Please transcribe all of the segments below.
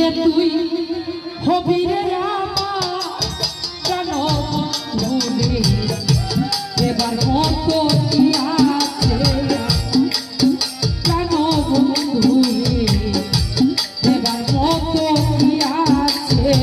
তুই হবি রে আমার কেন বন্ধুরে এবার মতো কি আছে কেন বন্ধুরে এবার মতো কি আছে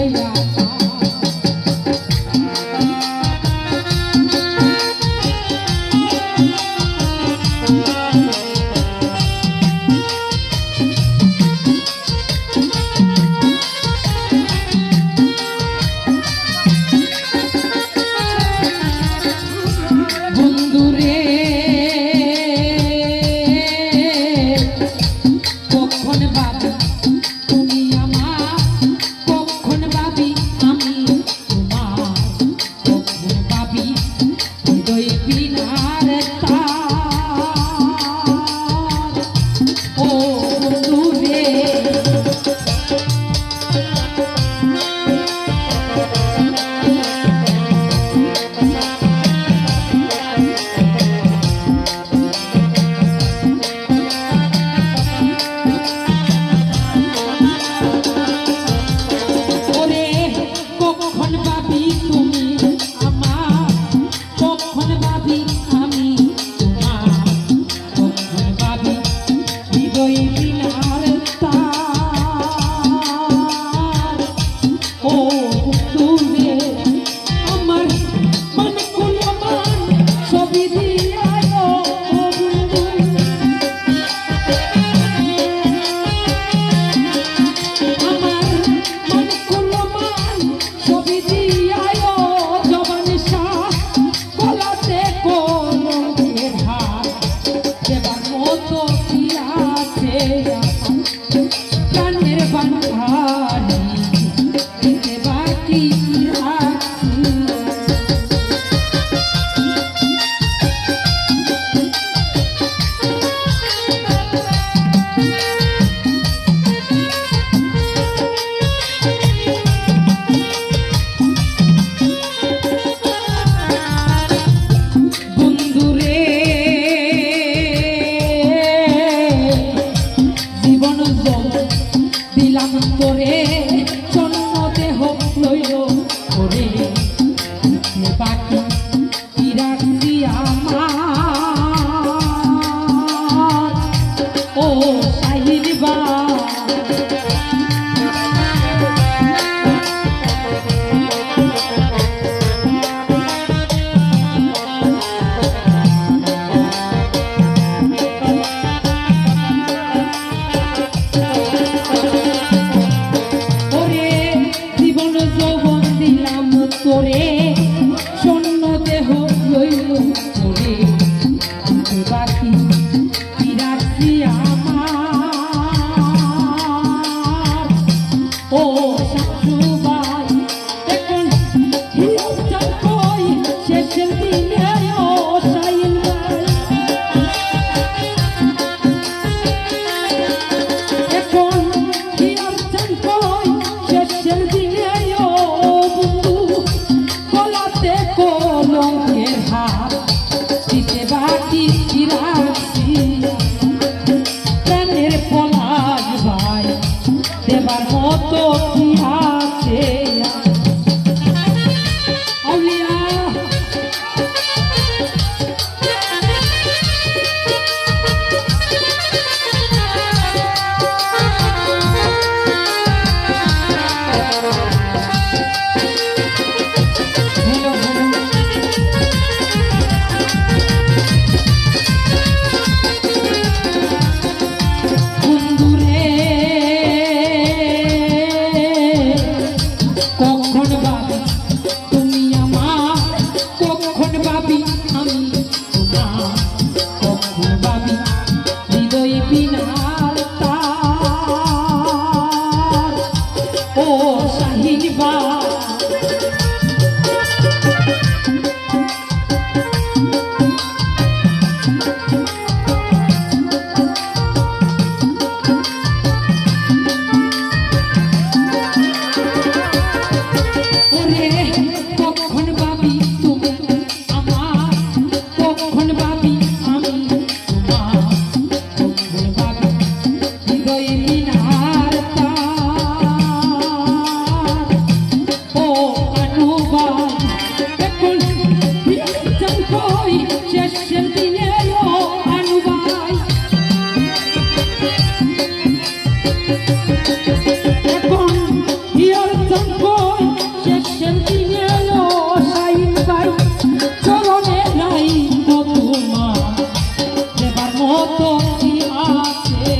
মতো কি আছে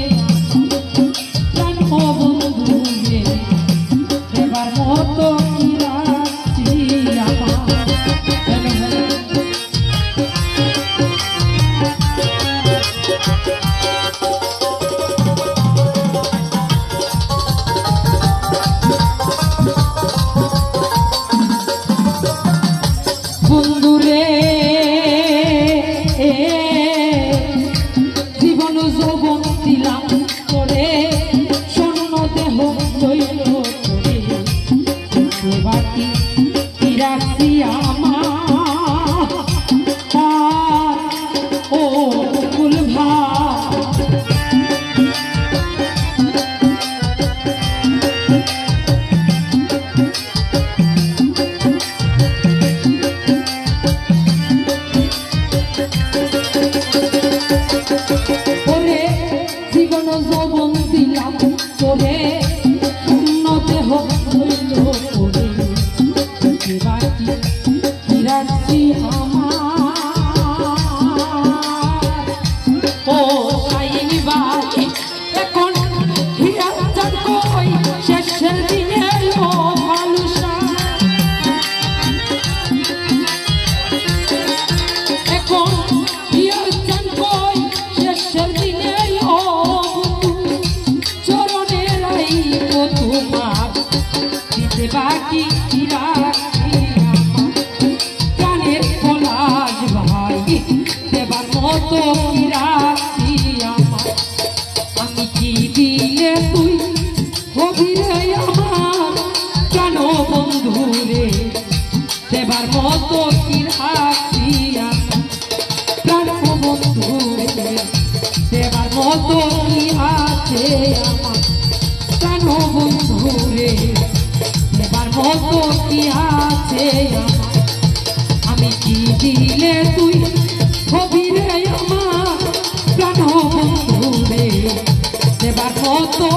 প্রাণ বন্ধু রে দেবার মতো কি রাখছি আমার বন্ধুরে জীবন যৌবন দিলাম করে স্বর্ণ দেহ লইল করে বাকি কি রাখছি আমার ও কুল জীবন যৌবন দিলাম তোরে শূন্য দেহ হইল করে বাকি কি রাখছি আমার ও সাইন বাকি এখন হিয়া চান কই শেষের দিনে ও ভালুসা এখন হিয়া চান কই শেষের দিনে তোমার দিতে বাকি কি রাখছি আমার প্রাণের পলাশ ভাই দেবার মতো কি রাখছি আমার আমি কি দিলে তুই হবি রে আমার কেন বন্ধু রে দেবার মতো কি রাখছি আমার প্রাণ বন্ধু রে দেবার মতো কি আছে আমার কেন বন্ধু রে দেবার মতো কি আছে আমি কি দিলে তুই হবি রে আমার কেন বন্ধু রে দেবার মতো